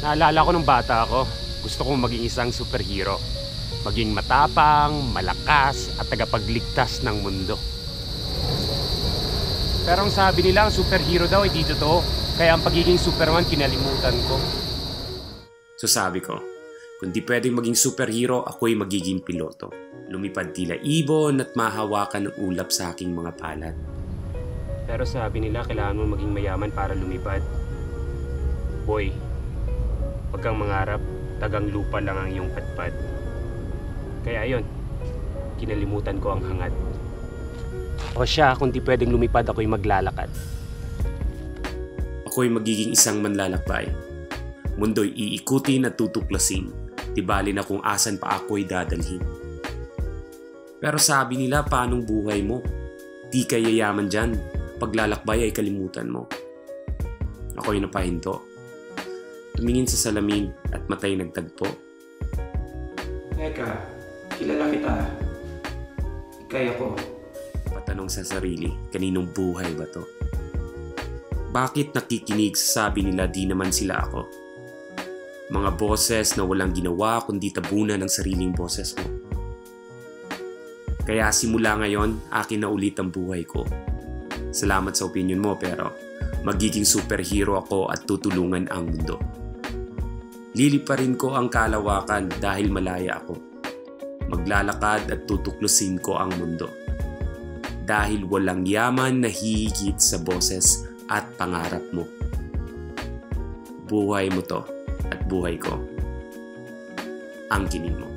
Naalala ko nung bata ako, gusto kong maging isang superhero. Maging matapang, malakas, at tagapagligtas ng mundo. Pero ang sabi nila, ang superhero daw ay di totoo. Kaya ang pagiging Superman kinalimutan ko. So sabi ko, kung di pwedeng maging superhero, ako'y magiging piloto. Lumipad tila ibon at mahawakan ng ulap sa aking mga palad. Pero sabi nila, kailangan mo maging mayaman para lumipad. Boy, wag kang mangarap, tagang lupa lang ang iyong padpad. Kaya ayun, kinalimutan ko ang hangad. O siya, kung di pwedeng lumipad, ako'y maglalakad. Ako'y magiging isang manlalakbay. Mundo'y iikutin at tutuklasin. Di bali na kung asan pa ako'y dadalhin. Pero sabi nila, paanong buhay mo? Di ka yayaman dyan. Paglalakbay ay kalimutan mo. Ako'y napahinto. Tumingin sa salamin at matay nagtagpo. Teka, kilala kita. Ikay ako. Patanong sa sarili, kaninong buhay ba to? Bakit nakikinig sa sabi nila di naman sila ako? Mga boses na walang ginawa kundi tabunan ng sariling boses mo. Kaya simula ngayon, akin na ulit ang buhay ko. Salamat sa opinion mo pero magiging superhero ako at tutulungan ang mundo. Liliparin ko ang kalawakan dahil malaya ako. Maglalakad at tutuklusin ko ang mundo. Dahil walang yaman na hihigit sa boses at pangarap mo. Buhay mo to at buhay ko. Angkinin mo.